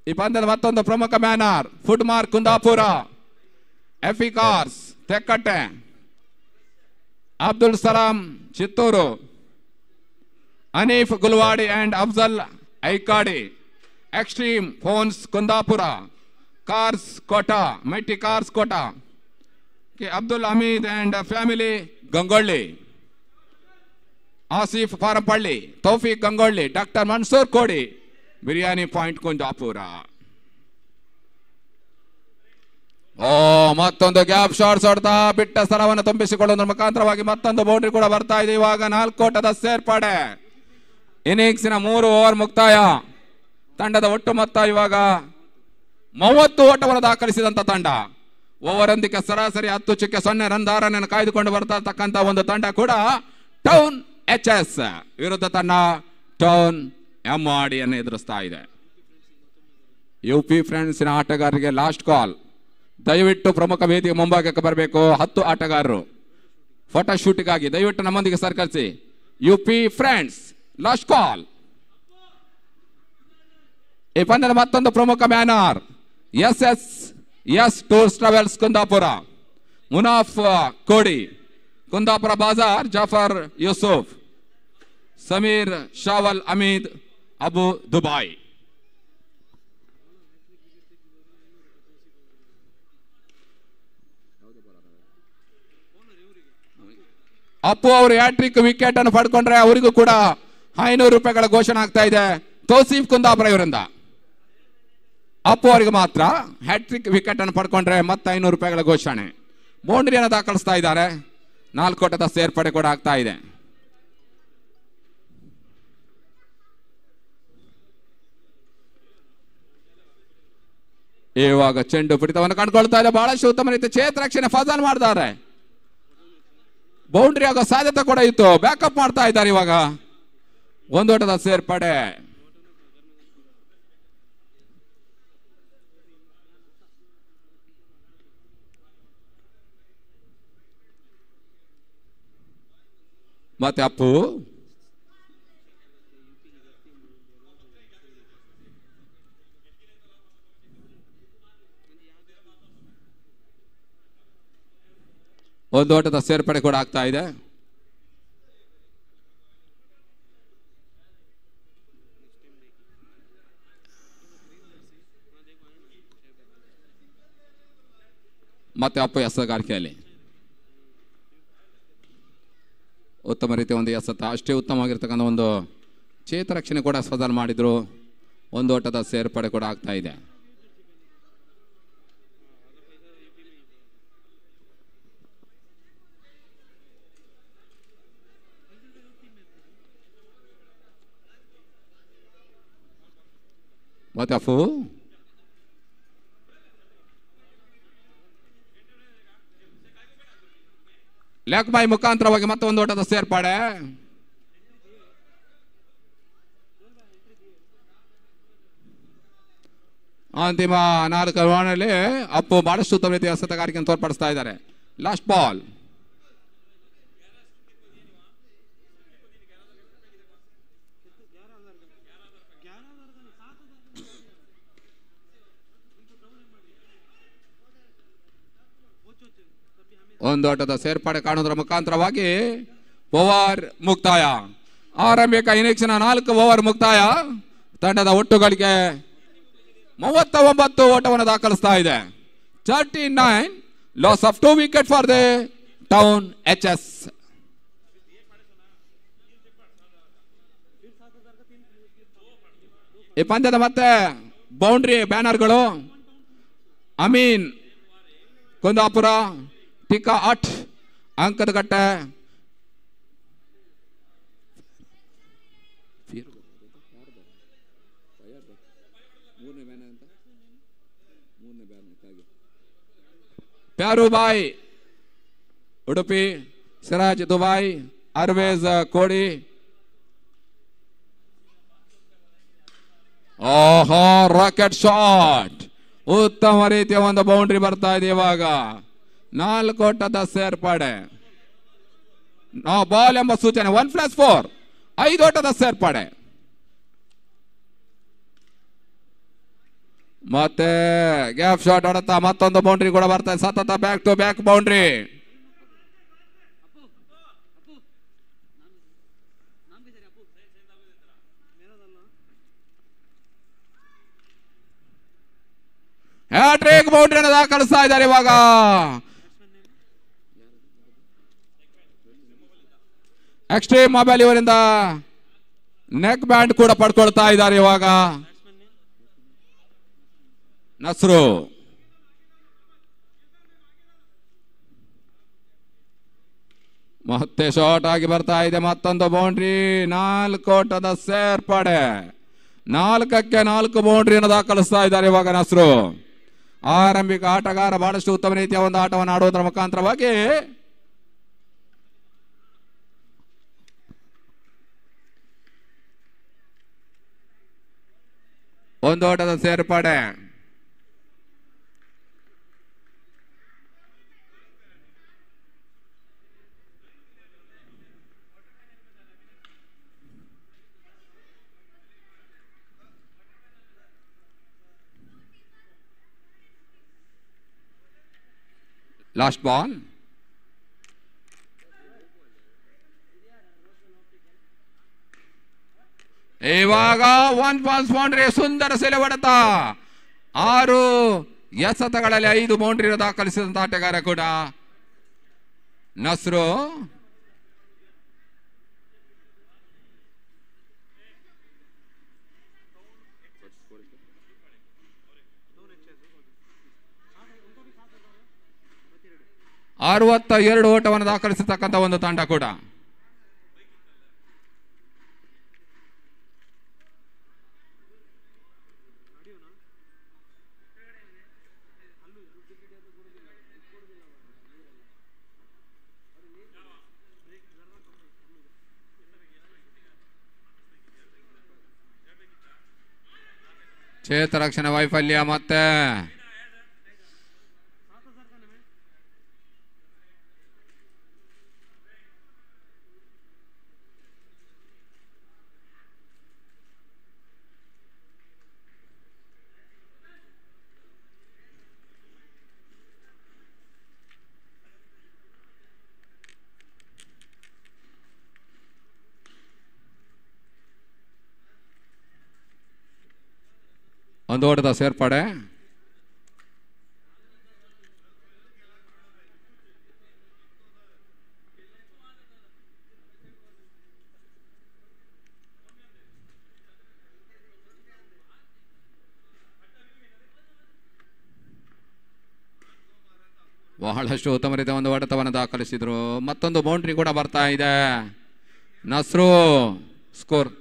[SPEAKER 1] ಈ ಪಂದ್ಯದ ಮತ್ತೊಂದು ಪ್ರಮುಖ ಬ್ಯಾನರ್ ಫುಡ್ ಮಾರ್ಕ್ ಕುಂದಾಪುರ, ಎಫಿ cars Tekkatte, Abdul Salam Chittoor, Aneef Gulwadi and Afzal Aikadi, extreme phones Kundapura, cars Kota, mighty cars Kota, Abdul Hameed and family Gangolli, Asif Farampalli, Taufeeq Gangolli, doctor Mansoor Kodi, biryani point Kundapura. ಮತ್ತೊಂದು ಗ್ಯಾಪ್ ಶಾಟ್ಸ್ ಹೊಡ್ತಾ ಬಿಟ್ಟ ಸ್ಥಳವನ್ನು ತುಂಬಿಸಿಕೊಳ್ಳುವುದರ ಮುಖಾಂತರವಾಗಿ ಮತ್ತೊಂದು ಬೌಂಡ್ರಿ ಕೂಡ ಬರ್ತಾ ಇದೆ. ಇವಾಗ 4 ಓಟದ ಸೇರ್ಪಡೆ. ಇನ್ನಿಂಗ್ಸಿನ 3 ಓವರ್ ಮುಕ್ತಾಯ. ತಂಡದ ಒಟ್ಟು ಮೊತ್ತ ಇವಾಗ 30 ಓಟವನ್ನು ದಾಖಲಿಸಿದಂತ ತಂಡ. ಓವರೊಂದಿಗೆ ಸರಾಸರಿ 10.0 ರನ್ ಧಾರಣೆಯನ್ನು ಕಾಯ್ದುಕೊಂಡು ಬರ್ತಾ ಇರ್ತಕ್ಕಂಥ ಒಂದು ತಂಡ ಕೂಡ ಟೌನ್ HS ವಿರುದ್ಧ ತನ್ನ ಟೌನ್ MRD ಅನ್ನು ಎದುರಿಸ್ತಾ ಇದೆ. UP ಫ್ರೆಂಡ್ಸಿನ ಆಟಗಾರರಿಗೆ ಲಾಸ್ಟ್ ಕಾಲ್. ದಯವಿಟ್ಟು ಪ್ರಮುಖ ವೇದಿಕೆ ಮುಂಭಾಗಕ್ಕೆ ಬರಬೇಕು. 10 ಆಟಗಾರರು ಫೋಟೋ ಶೂಟಿಗಾಗಿ ದಯವಿಟ್ಟು ನಮ್ಮೊಂದಿಗೆ ಸರ್ಕರಿಸಿ. UP friends last call. ಈ ಪಂದ್ಯದ ಮತ್ತೊಂದು ಪ್ರಮುಖ banner SSS tours travels Kundapura, Munaf Kodi, Kundapura Bazaar Jafar Yusuf, Sameer Shawal Ameed Abu Dubai. Appu ಅವರು ಹ್ಯಾಟ್ರಿಕ್ ವಿಕೆಟ್ ಅನ್ನು ಪಡ್ಕೊಂಡ್ರೆ ಅವರಿಗೂ ಕೂಡ 500 ರೂಪಾಯಿಗಳ ಘೋಷಣೆ ಆಗ್ತಾ ಇದೆ ತೌಸೀಫ್ ಕುಂದಾಪುರ ಇವರಿಂದ. ಅಪ್ಪು ಅವರಿಗೆ ಮಾತ್ರ ಹ್ಯಾಟ್ರಿಕ್ ವಿಕೆಟ್ ಅನ್ನು ಪಡ್ಕೊಂಡ್ರೆ ಮತ್ತೆ 500 ರೂಪಾಯಿಗಳ ಘೋಷಣೆ. ಬೌಂಡ್ರಿಯನ್ನು ದಾಖಲಿಸ್ತಾ ಇದ್ದಾರೆ. 4 ಓಟದ ಸೇರ್ಪಡೆ ಕೂಡ ಆಗ್ತಾ ಇದೆ. ಇವಾಗ ಚೆಂಡು ಪಿಡಿತವನ್ನು ಕಂಡುಕೊಳ್ತಾ ಇದೆ. ಬಹಳಷ್ಟು ಉತ್ತಮ ರೀತಿ ಕ್ಷೇತ್ರರಕ್ಷಣೆ ಫಜಲ್ ಮಾಡಿದ್ದಾರೆ. ಬೌಂಡ್ರಿ ಆಗೋ ಸಾಧ್ಯತೆ ಕೂಡ ಇತ್ತು. ಬ್ಯಾಕಪ್ ಮಾಡ್ತಾ ಇದ್ದಾರೆ. ಇವಾಗ 1 ಓಟದ ಸೇರ್ಪಡೆ. ಮತ್ತೆ ಅಪ್ಪು ಒಂದು ಓಟದ ಸೇರ್ಪಡೆ ಕೂಡ ಆಗ್ತಾ ಇದೆ. ಮತ್ತೆ ಅಪ್ಪು ಎಸಗಾರಿಕೆಯಲ್ಲಿ ಉತ್ತಮ ರೀತಿಯ ಒಂದು ಎಸೆತ. ಅಷ್ಟೇ ಉತ್ತಮವಾಗಿರ್ತಕ್ಕಂಥ ಒಂದು ಚೇತರಕ್ಷಣೆ ಕೂಡ ಸ್ಪರ್ಧೆ ಮಾಡಿದ್ರು. 1 ಓಟದ ಸೇರ್ಪಡೆ ಕೂಡ ಆಗ್ತಾ ಇದೆ. ಮತ್ತೆ ಅಫು ಲೆಗ್ ಬೈ ಮುಖಾಂತರವಾಗಿ ಮತ್ತೆ 1 ಓಟದ ಸೇರ್ಪಡೆ. ಅಂತಿಮ 4 ಓವರ್ನಲ್ಲಿ ಅಪ್ಪು ಬಹಳಷ್ಟು ಉತ್ತಮ ರೀತಿಯ ಎಸೆತಗಾರಿಕೆಯನ್ನು ತೋರ್ಪಡಿಸ್ತಾ ಇದ್ದಾರೆ. Last ball. ಒಂದು ಓಟದ ಸೇರ್ಪಡೆ ಕಾಣುವುದರ ಮುಖಾಂತರವಾಗಿ ಓವರ್ ಮುಕ್ತಾಯ. ಆರಂಭಿಕ ಇನ್ನಿಂಗ್ಸ್ನ 4 ಓವರ್ ಮುಕ್ತಾಯ. ತಂಡದ ಒಟ್ಟು ಗಳಿಕೆ 39 ಓಟವನ್ನು ದಾಖಲಿಸ್ತಾ ಇದೆ. 39 loss of 2 wicket for the town HS. ಈ ಪಂದ್ಯದ ಮತ್ತೆ ಬೌಂಡ್ರಿ ಬ್ಯಾನರ್ಗಳು ಅಮೀನ್ ಕುಂದಾಪುರ, ಟಿಕಾ 8 ಅಂಕದ ಗಟ್ಟೆ, ಪ್ಯಾರುಬಾಯಿ ಉಡುಪಿ, ಸಿರಾಜ್ ದುಬಾಯ್, ಅರ್ವೇಜ್ ಕೋಡಿ. ಓಹೋ, ರಾಕೆಟ್ ಶಾಟ್, ಉತ್ತಮ ರೀತಿಯ ಒಂದು ಬೌಂಡ್ರಿ ಬರ್ತಾ ಇದೆ. ಇವಾಗ 4 ಓಟದ ಸೇರ್ಪಡೆ, ಬಾಲ್ ಎಂಬ ಸೂಚನೆ. 1+4, 5 ಓಟದ ಸೇರ್ಪಡೆ. ಮತ್ತೆ ಗ್ಯಾಪ್ ಶಾಟ್ ಆಡುತ್ತಾ ಮತ್ತೊಂದು ಬೌಂಡ್ರಿ ಕೂಡ ಬರ್ತಾ ಇದೆ. ಸತತ back to back boundary. Hattrick ಬೌಂಡ್ರಿಯನ್ನು ದಾಖಲಿಸ್ತಾ ಇದ್ದಾರೆ. ಇವಾಗ ಎಕ್ಸ್ಟ್ರೀಮ್ ಮೊಬೈಲ್ ಇವರಿಂದ ನೆಕ್ ಬ್ಯಾಂಡ್ ಕೂಡ ಪಡ್ಕೊಳ್ತಾ ಇದ್ದಾರೆ. ಇವಾಗ ನಸ್ರು ಮತ್ತೆ ಶಾರ್ಟ್ ಆಗಿ ಬರ್ತಾ ಇದೆ. ಮತ್ತೊಂದು ಬೌಂಡ್ರಿ, 4 ಓಟದ ಸೇರ್ಪಡೆ. 4ಕ್ಕೆ 4 ಬೌಂಡ್ರಿಯನ್ನು ದಾಖಲಿಸ್ತಾ ಇದ್ದಾರೆ ಇವಾಗ ನಸ್ರು. ಆರಂಭಿಕ ಆಟಗಾರ ಬಹಳಷ್ಟು ಉತ್ತಮ ರೀತಿಯ ಒಂದು ಆಟವನ್ನು ಆಡುವುದರ ಮುಖಾಂತರವಾಗಿ ಒಂದು ಓಟದ ಸೇರ್ಪಡೆ. Last ball. ಇವಾಗ 1 ಬಾಲ್ಸ್ ಬೌಂಡ್ರಿ, ಸುಂದರ ಸೆಲೆ ಹೊಡೆತ. 6 ಎಸೆತಗಳಲ್ಲಿ 5 ಬೌಂಡ್ರಿ ದಾಖಲಿಸಿದಂತ ಆಟಗಾರ ಕೂಡ ನಸ್ರು. +62 ಓಟವನ್ನು ದಾಖಲಿಸತಕ್ಕಂಥ ಒಂದು ತಂಡ ಕೂಡ. ಕ್ಷೇತ್ರರಕ್ಷಣೆ ವೈಫಲ್ಯ. ಮತ್ತೆ ಒಂದು ಓಟದ ಸೇರ್ಪಡೆ. ಬಹಳಷ್ಟು ಉತ್ತಮ ರೀತಿಯ ಒಂದು ಹೊಡೆತವನ್ನು ದಾಖಲಿಸಿದ್ರು. ಮತ್ತೊಂದು ಬೌಂಡ್ರಿ ಕೂಡ ಬರ್ತಾ ಇದೆ. ನಸ್ರು ಸ್ಕೋರ್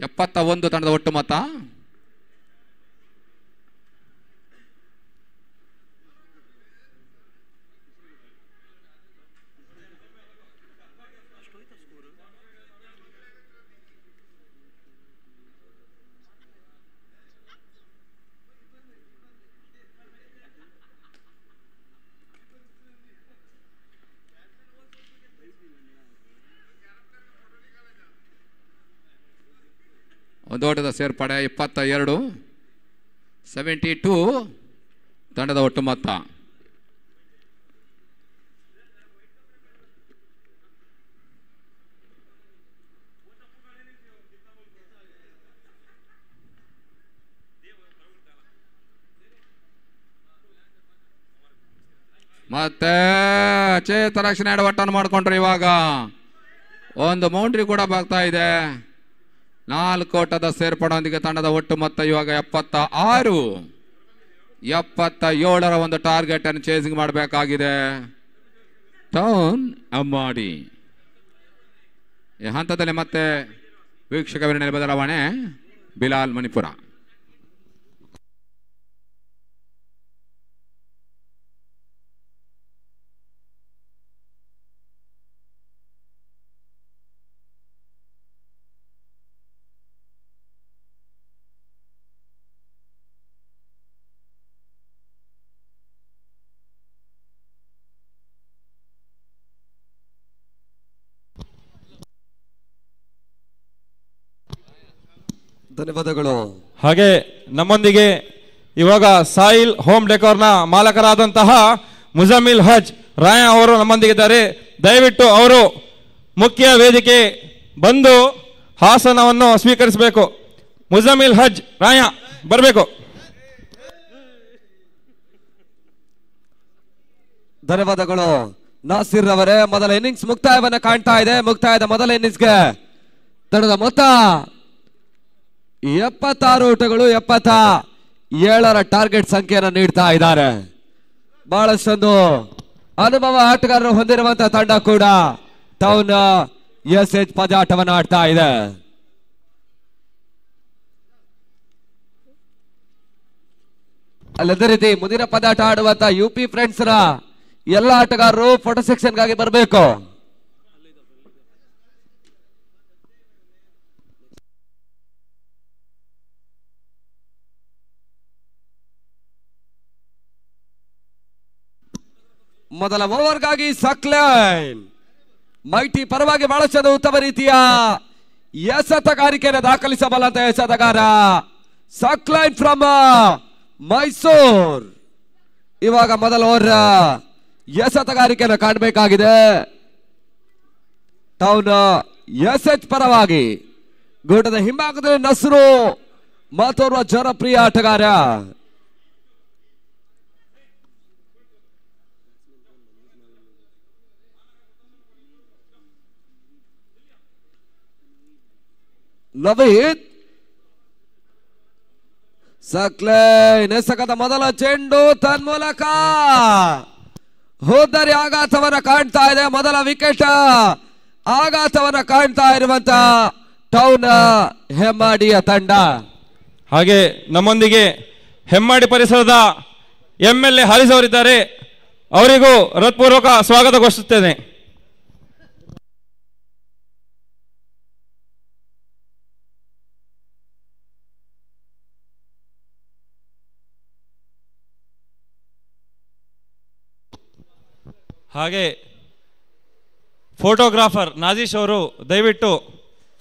[SPEAKER 1] 71 ತಂಡದ ಒಟ್ಟು ಮೊತ್ತ. ಒಂದು ಓಟದ ಸೇರ್ಪಡೆ. 22, 72 ತಂಡದ ಒಟ್ಟು ಮೊತ್ತ. ಮತ್ತೆ ಚೇತರಕ್ಷಣೆ ಎಡವಟ್ಟನ್ನು ಮಾಡಿಕೊಂಡ್ರೆ ಇವಾಗ ಒಂದು ಬೌಂಡ್ರಿ ಕೂಡ ಬರ್ತಾ ಇದೆ. 4 ಓಟದ ಸೇರ್ಪಡೆಯೊಂದಿಗೆ ತಂಡದ ಒಟ್ಟು ಮೊತ್ತ ಇವಾಗ 76. 77ರ ಒಂದು ಟಾರ್ಗೆಟ್ ಅನ್ನು ಚೇಸಿಂಗ್ ಮಾಡಬೇಕಾಗಿದೆ ಟೌನ್ ಅಮ್ಮಾಡಿ. ಈ ಹಂತದಲ್ಲಿ ಮತ್ತೆ ವೀಕ್ಷಕ ವಿವರಣೆ ಬದಲಾವಣೆ ಬಿಲಾಲ್ ಮಣಿಪುರ.
[SPEAKER 2] ಧನ್ಯವಾದಗಳು.
[SPEAKER 3] ಹಾಗೆ ನಮ್ಮೊಂದಿಗೆ ಇವಾಗ ಸಾಯಿಲ್ ಹೋಮ್ ಡೆಕೋರ್ನ ಮಾಲಕರಾದಂತಹ ಮುಜಮಿಲ್ ಹಜ್ ರಾಯ ಅವರು ನಮ್ಮೊಂದಿಗಿದ್ದಾರೆ. ದಯವಿಟ್ಟು ಅವರು ಮುಖ್ಯ ವೇದಿಕೆ ಬಂದು ಹಾಸನವನ್ನು ಸ್ವೀಕರಿಸಬೇಕು. ಮುಜಮಿಲ್ ಹಜ್ ರಾಯ ಬರಬೇಕು.
[SPEAKER 2] ಧನ್ಯವಾದಗಳು ನಾಸಿರ್ ಅವರೇ. ಮೊದಲ ಇನ್ನಿಂಗ್ಸ್ ಮುಕ್ತಾಯವನ್ನ ಕಾಣ್ತಾ ಇದೆ. ಮುಕ್ತಾಯದ ಮೊದಲ ಇನ್ನಿಂಗ್ಸ್ಗೆ ತಂಡದ ಮೊತ್ತ 76 ಓಟಗಳು, 77ರ ಟಾರ್ಗೆಟ್ ಸಂಖ್ಯೆಯನ್ನು ನೀಡ್ತಾ ಇದ್ದಾರೆ. ಬಹಳಷ್ಟೊಂದು ಅನುಭವ ಆಟಗಾರರು ಹೊಂದಿರುವಂತಹ ತಂಡ ಕೂಡ ಟೌನ್ ಎಸ್ಎಚ್ ಪಂದ್ಯಾಟವನ್ನು ಆಡ್ತಾ ಇದೆ. ಅಲ್ಲದೇ ರೀತಿ ಮುಂದಿನ ಪಂದ್ಯಾಟ ಆಡುವಂತ ಯುಪಿ ಫ್ರೆಂಡ್ಸ್ ನ ಎಲ್ಲ ಆಟಗಾರರು ಫೋಟೋ ಸೆಕ್ಷನ್ಗಾಗಿ ಬರಬೇಕು. ಮೊದಲ ಓವರ್ಗಾಗಿ ಸಕ್ಲೈನ್ ಮೈಟಿ ಪರವಾಗಿ ಬಹಳಷ್ಟು ಉತ್ತಮ ರೀತಿಯ ಎಸೆತಗಾರಿಕೆಯನ್ನು ದಾಖಲಿಸಬಲ್ಲಂತ ಎಸೆತಗಾರ ಸಕ್ಲೈನ್ ಫ್ರಮ್ ಮೈಸೂರ್. ಇವಾಗ ಮೊದಲ ಓವರ್ ಎಸೆತಗಾರಿಕೆಯನ್ನು ಕಾಣಬೇಕಾಗಿದೆ. ಟೌನ್ ಎಸ್ಎಚ್ ಪರವಾಗಿ ಗೂಟದ ಹಿಂಭಾಗದಲ್ಲಿ ನಸ್ರು ಮತ್ತೋರ್ವ ಜನಪ್ರಿಯ ಆಟಗಾರ. ನವೀದ್ ಸಕ್ಲೈನ್ ಎಸಗದ ಮೊದಲ ಚೆಂಡು ತನ್ಮೂಲಕ ಹೋದರೆ ಆಘಾತವನ್ನ ಕಾಣ್ತಾ ಇದೆ. ಮೊದಲ ವಿಕೆಟ್ ಆಘಾತವನ್ನ ಕಾಣ್ತಾ ಇರುವಂತ ಟೌನ್ ಹೆಮ್ಮಾಡಿಯ ತಂಡ.
[SPEAKER 3] ಹಾಗೆ ನಮ್ಮೊಂದಿಗೆ ಹೆಮ್ಮಾಡಿ ಪರಿಸರದ MLA ಹಾಲಿಸ್ ಅವರಿದ್ದಾರೆ. ಅವರಿಗೂ ಹೃತ್ಪೂರ್ವಕ ಸ್ವಾಗತ ಘೋಷಿಸುತ್ತೇನೆ. ಹಾಗೆ ಫೋಟೋಗ್ರಾಫರ್ ನಾಜೀಶ್ ಅವರು ದಯವಿಟ್ಟು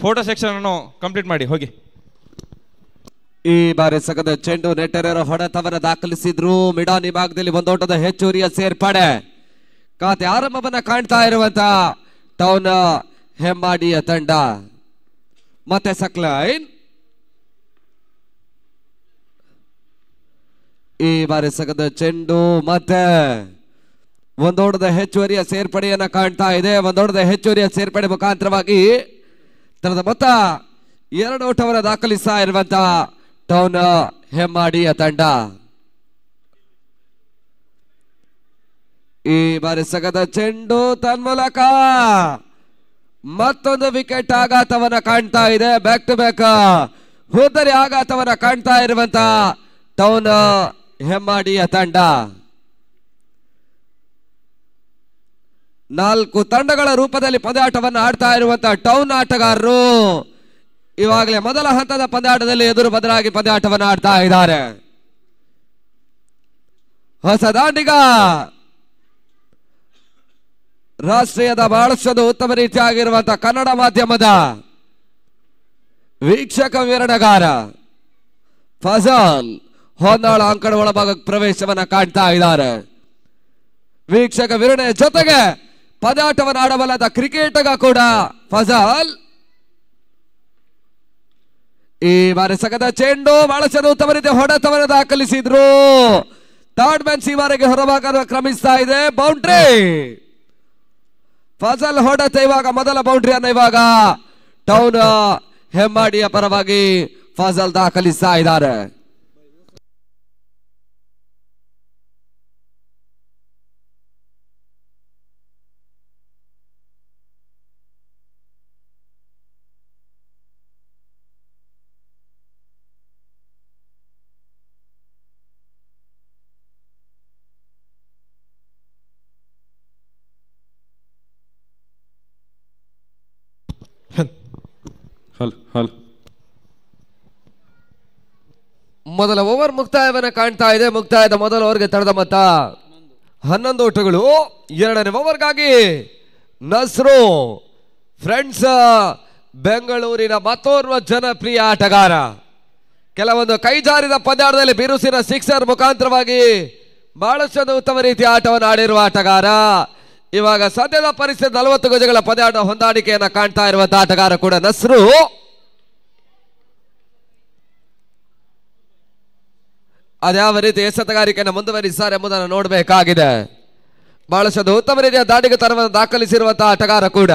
[SPEAKER 3] ಫೋಟೋ ಸೆಕ್ಷನ್ ಅನ್ನು ಕಂಪ್ಲೀಟ್ ಮಾಡಿ ಹೋಗಿ.
[SPEAKER 2] ಈ ಬಾರಿ ಸಗದ ಚೆಂಡು ನೆಟ್ಟರೇರ ಹೊಡೆತವನ್ನ ದಾಖಲಿಸಿದ್ರು. ಮಿಡಾನಿ ಭಾಗದಲ್ಲಿ ಒಂದೋಟದ ಹೆಚ್ಚುವರಿಯ ಸೇರ್ಪಡೆ ಖಾತೆ ಆರಂಭವನ್ನ ಕಾಣ್ತಾ ಇರುವಂತ ಟೌನ್ ಹೆಮ್ಮಾಡಿಯ ತಂಡ. ಮತ್ತೆ ಸಕ್ಲೈನ್ ಈ ಬಾರಿ ಸಗದ ಚೆಂಡು ಮತ್ತೆ ಒಂದೋಟದ ಹೆಚ್ಚುವರಿಯ ಸೇರ್ಪಡೆಯನ್ನ ಕಾಣ್ತಾ ಇದೆ. ಒಂದೋಟದ ಹೆಚ್ಚುವರಿಯ ಸೇರ್ಪಡೆ ಮುಖಾಂತರವಾಗಿ ತನ್ನದ ಮೊತ್ತ 2 ಓಟವನ್ನು ದಾಖಲಿಸ್ತಾ ಇರುವಂತಹ ಟೌನ್ ಹೆಮ್ಮಾಡಿಯ ತಂಡ. ಈ ಬಾರಿ ಸಗದ ಚೆಂಡು ತನ್ಮೂಲಕ ಮತ್ತೊಂದು ವಿಕೆಟ್ ಆಘಾತವನ್ನ ಕಾಣ್ತಾ ಇದೆ. ಬ್ಯಾಕ್ ಟು ಬ್ಯಾಕ್ ಹೋದರೆ ಆಘಾತವನ್ನ ಕಾಣ್ತಾ ಇರುವಂತ ಟೌನ್ ಹೆಮ್ಮಾಡಿಯ ತಂಡ. 4 ತಂಡಗಳ ರೂಪದಲ್ಲಿ ಪಂದ್ಯಾಟವನ್ನು ಆಡ್ತಾ ಇರುವಂತಹ ಟೌನ್ ಆಟಗಾರರು ಇವಾಗಲೇ ಮೊದಲ ಹಂತದ ಪಂದ್ಯಾಟದಲ್ಲಿ ಎದುರು ಬದಲಾಗಿ ಪಂದ್ಯಾಟವನ್ನು ಆಡ್ತಾ ಇದ್ದಾರೆ. ಹೊಸ ದಾಂಡಿಗ ರಾಷ್ಟ್ರೀಯದ ಬಹಳಷ್ಟು ಉತ್ತಮ ರೀತಿಯಾಗಿರುವಂತಹ ಕನ್ನಡ ಮಾಧ್ಯಮದ ವೀಕ್ಷಕ ವಿವರಣೆಗಾರ ಫಜಲ್ ಹೊನ್ನಾಳ ಅಂಕಣ ಒಳಭಾಗಕ್ಕೆ ಪ್ರವೇಶವನ್ನ ಕಾಣ್ತಾ ಇದ್ದಾರೆ. ವೀಕ್ಷಕ ವಿವರಣೆ ಜೊತೆಗೆ ಪಂದ್ಯಾಟವನ್ನು ಆಡಬಲ್ಲದ ಕ್ರಿಕೆಟಗ ಕೂಡ ಫಜಲ್. ಈ ಬಾರಿ ಸಗದ ಚೆಂಡು ಬಹಳಷ್ಟು ಉತ್ತಮ ರೀತಿಯ ಹೊಡೆತವನ್ನು ದಾಖಲಿಸಿದ್ರು. ಥರ್ಡ್ ಮ್ಯಾನ್ ಸೀಮಾರಿಗೆ ಹೊರಭಾಗ ಕ್ರಮಿಸ್ತಾ ಇದೆ. ಬೌಂಡ್ರಿ ಫಜಲ್ ಹೊಡೆತ ಇವಾಗ ಮೊದಲ ಬೌಂಡ್ರಿಯನ್ನು ಇವಾಗ ಟೌನ್ ಹೆಮ್ಮಾಡಿಯ ಪರವಾಗಿ ಫಜಲ್ ದಾಖಲಿಸ್ತಾ ಇದ್ದಾರೆ. ಮೊದಲ ಓವರ್ ಮುಕ್ತಾಯವನ್ನು ಕಾಣ್ತಾ ಇದೆ. ಮುಕ್ತಾಯದ ಮೊದಲ ಓವರ್ಗೆ ತಡೆದ ಮೊತ್ತ 11 ಓಟಗಳು. ಎರಡನೇ ಓವರ್ಗಾಗಿ ನಸ್ರು ಫ್ರೆಂಡ್ಸ್ ಬೆಂಗಳೂರಿನ ಮತ್ತೋರ್ವ ಜನಪ್ರಿಯ ಆಟಗಾರ. ಕೆಲವೊಂದು ಕೈಜಾರಿದ ಪಂದ್ಯಾಟದಲ್ಲಿ ಬಿರುಸಿನ ಸಿಕ್ಸರ್ ಮುಖಾಂತರವಾಗಿ ಬಹಳಷ್ಟು ಉತ್ತಮ ರೀತಿಯ ಆಟವನ್ನು ಆಡಿರುವ ಆಟಗಾರ. ಇವಾಗ ಸದ್ಯದ ಪರಿಸ್ಥಿತಿ 40 ಗಜಗಳ ಪಂದ್ಯಾಟ ಹೊಂದಾಣಿಕೆಯನ್ನು ಕಾಣ್ತಾ ಇರುವಂತಹ ಆಟಗಾರ ಕೂಡ ನಸ್ರು. ಅದ್ಯಾವ ರೀತಿ ಎಸೆತಗಾರಿಕೆಯನ್ನು ಮುಂದುವರಿಸುತ್ತಾರೆ ಎಂಬುದನ್ನು ನೋಡಬೇಕಾಗಿದೆ. ಬಹಳಷ್ಟು ಉತ್ತಮ ರೀತಿಯ ದಾಂಡಿಗತನವನ್ನು ದಾಖಲಿಸಿರುವಂತಹ ಆಟಗಾರ ಕೂಡ.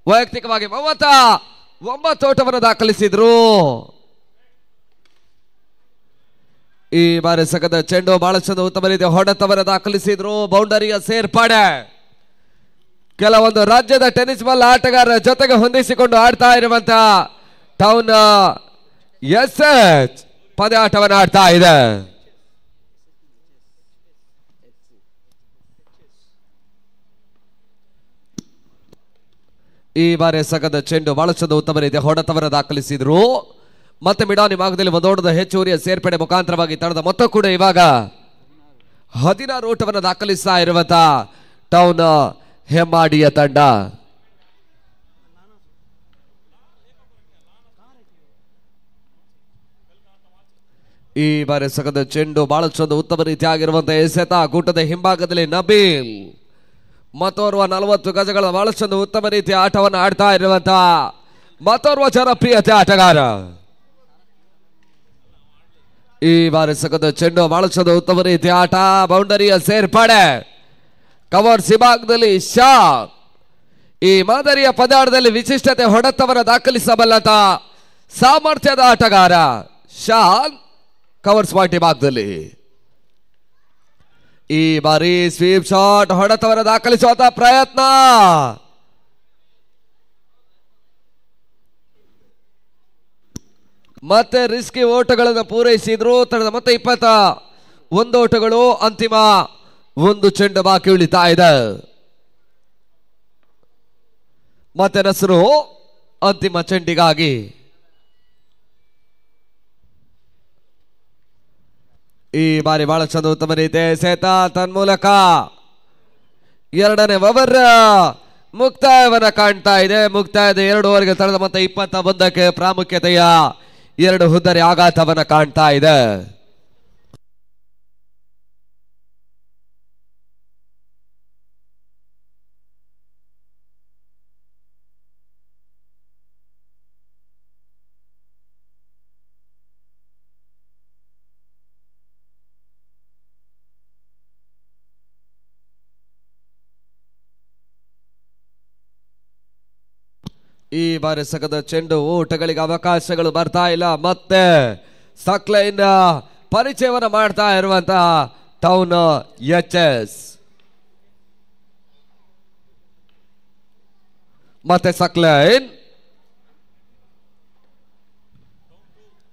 [SPEAKER 2] ವೈಯಕ್ತಿಕವಾಗಿ 39 ಓಟವನ್ನು ದಾಖಲಿಸಿದ್ರು. ಈ ಬಾರಿ ಸಕದ ಚೆಂಡು ಬಹಳಷ್ಟು ಉತ್ತಮ ರೀತಿಯ ಹೊಡೆತವನ್ನು ದಾಖಲಿಸಿದ್ರು. ಬೌಂಡರಿಯ ಸೇರ್ಪಡೆ ಕೆಲವೊಂದು ರಾಜ್ಯದ ಟೆನ್ನಿಸ್ ಬಾಲ್ ಆಟಗಾರರ ಜೊತೆಗೆ ಹೊಂದಿಸಿಕೊಂಡು ಆಡ್ತಾ ಇರುವಂತಹ ಟೌನ್ ಎಸ್ಎಚ್ ಪಂದ್ಯಾಟವನ್ನು ಆಡ್ತಾ ಇದೆ. ಈ ಬಾರಿ ಸಕದ ಚೆಂಡು ಬಹಳಷ್ಟು ಉತ್ತಮ ರೀತಿಯ ಹೊಡೆತವನ್ನು ದಾಖಲಿಸಿದ್ರು. ಮತ್ತೆ ಮಿಡಾನಿ ಭಾಗದಲ್ಲಿ ಒಂದೋಟದ ಹೆಚ್ಚುವರಿಯ ಸೇರ್ಪಡೆ ಮುಖಾಂತರವಾಗಿ ತಡೆದ ಮೊತ್ತ ಕೂಡ ಇವಾಗ 16 ಓಟವನ್ನು ದಾಖಲಿಸ್ತಾ ಇರುವಂತಹ ಟೌನ್ ಹೆಮ್ಮಾಡಿಯ ತಂಡ. ಈ ಬಾರಿ ಸಕದ ಚೆಂಡು ಬಹಳಷ್ಟು ಉತ್ತಮ ರೀತಿಯಾಗಿರುವಂತಹ ಎಸೆತ. ಕೂಟದ ಹಿಂಭಾಗದಲ್ಲಿ ನಬೀಲ್ ಮತ್ತೋರ್ವ 40 ಗಜಗಳ ಬಹಳಷ್ಟು ಉತ್ತಮ ರೀತಿಯ ಆಟವನ್ನು ಆಡ್ತಾ ಇರುವಂತಹ ಮತ್ತೋರ್ವ ಜನಪ್ರಿಯತೆ ಆಟಗಾರ. ಈ ಬಾರಿ ಸಕದ ಚೆಂಡು ಬಹಳಷ್ಟು ಉತ್ತಮ ರೀತಿಯ ಆಟ. ಬೌಂಡರಿಯ ಸೇರ್ಪಡೆ ಕವರ್ಸ್ ವಿಭಾಗದಲ್ಲಿ ಶಾ ಈ ಮಾದರಿಯ ಪಂದ್ಯಾಟದಲ್ಲಿ ವಿಶಿಷ್ಟತೆ ಹೊಡೆತವನ್ನು ದಾಖಲಿಸಬಲ್ಲಂತ ಸಾಮರ್ಥ್ಯದ ಆಟಗಾರ ಶಾನ್ ಕವರ್ಸ್ ಪಾಯಿಂಟ್ ಭಾಗದಲ್ಲಿ. ಈ ಬಾರಿ ಸ್ವೀಪ್ ಶಾಟ್ ಹೊಡೆತವನ್ನು ದಾಖಲಿಸುವಂತಹ ಪ್ರಯತ್ನ. ಮತ್ತೆ ರಿಸ್ಕಿ ಓಟಗಳನ್ನು ಪೂರೈಸಿದ್ರು. ತಡೆದ ಮತ್ತೆ 21 ಓಟಗಳು. ಅಂತಿಮ ಒಂದು ಚೆಂಡು ಬಾಕಿ ಉಳಿತಾ ಇದೆ. ಮತ್ತೆ ನಸ್ರು ಅಂತಿಮ ಚೆಂಡಿಗಾಗಿ. ಈ ಬಾರಿ ಬಹಳ ಚಂದ ಉತ್ತಮ ರೀತಿ ಎಸೆತ. ತನ್ಮೂಲಕ ಎರಡನೇ ಓವರ್ ಮುಕ್ತಾಯವನ್ನು ಕಾಣ್ತಾ ಇದೆ. ಮುಕ್ತಾಯದ 2 ಓವರ್ಗೆ ತಡೆದ ಮತ್ತೆ 21ಕ್ಕೆ ಪ್ರಾಮುಖ್ಯತೆಯ 2 ಹುದ್ದರಿ ಆಘಾತವನ್ನು ಕಾಣ್ತಾ ಇದೆ. ಈ ಬಾರಿ ಸಕದ ಚೆಂಡು ಓಟಗಳಿಗೆ ಅವಕಾಶಗಳು ಬರ್ತಾ ಇಲ್ಲ. ಮತ್ತೆ ಸಕ್ಲೈನ್ ಪರಿಚಯವನ್ನು ಮಾಡ್ತಾ ಇರುವಂತಹ ಟೌನ್ ಎಚ್ಎಸ್. ಮತ್ತೆ ಸಕ್ಲೈನ್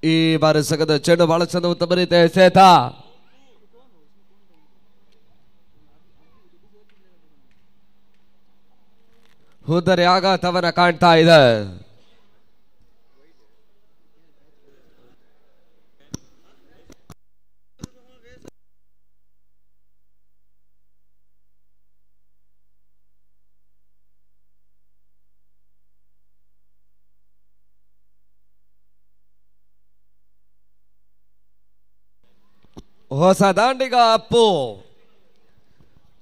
[SPEAKER 2] ಈ ಬಾರಿ ಸಕದ ಚೆಂಡು ಬಹಳ ಚಂದ ಉತ್ತಮ ರೀತಿಯ ಎಸೆತ. ಹುದ್ದರಿ ಆಘಾತವನ್ನ ಕಾಣ್ತಾ ಇದೆ. ಹೊಸ ದಾಂಡಿಗ ಅಪ್ಪು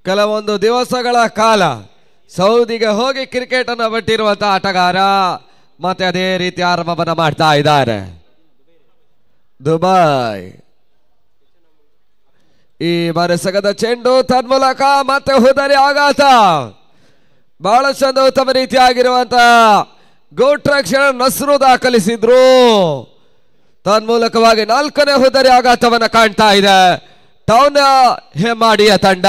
[SPEAKER 2] ಕೆಲವೊಂದು ದಿವಸಗಳ ಕಾಲ ಸೌದಿಗೆ ಹೋಗಿ ಕ್ರಿಕೆಟ್ ಅನ್ನು ಬಿಟ್ಟಿರುವಂತಹ ಆಟಗಾರ. ಮತ್ತೆ ಅದೇ ರೀತಿ ಆರಂಭವನ್ನ ಮಾಡ್ತಾ ಇದ್ದಾರೆ. ದುಬೈ ಈ ಬಾರಿ ಸಗದ ಚೆಂಡು ತನ್ಮೂಲಕ ಮತ್ತೆ ಹುದರಿ ಆಘಾತ. ಬಹಳ ಚಂದ ಉತ್ತಮ ರೀತಿಯಾಗಿರುವಂತಹ ಗೋಟ್ ರಕ್ಷಣೆ ನಸ್ರು ದಾಖಲಿಸಿದ್ರು. ತನ್ಮೂಲಕವಾಗಿ 4ನೇ ಹುದರಿ ಆಘಾತವನ್ನ ಕಾಣ್ತಾ ಇದೆ ಟೌನ್ ಹೆಮ್ಮಾಡಿಯ ತಂಡ.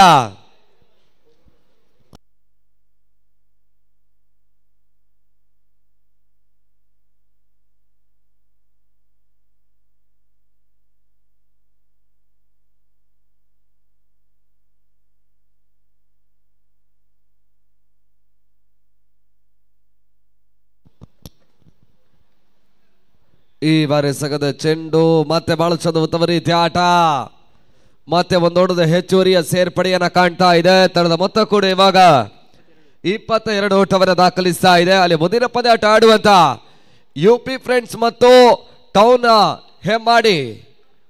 [SPEAKER 2] ಈ ಬಾರಿ ಸಗದ ಚೆಂಡು ಮತ್ತೆ ಬಹಳ ಚಂದ ಉತ್ತಮ ರೀತಿಯ ಆಟ. ಮತ್ತೆ ಒಂದೋಡದ ಹೆಚ್ಚುವರಿಯ ಸೇರ್ಪಡೆಯನ್ನ ಕಾಣ್ತಾ ಇದೆ. ತಳದ ಮೊತ್ತ ಕೂಡ ಇವಾಗ 22 ಓಟವನ್ನು ದಾಖಲಿಸ್ತಾ ಇದೆ. ಅಲ್ಲಿ ಮುಂದಿನ ಪಂದ್ಯಾಟ ಆಡುವಂತ UP ಫ್ರೆಂಡ್ಸ್ ಮತ್ತು ಟೌನ್ ಹೆಮ್ಮಾಡಿ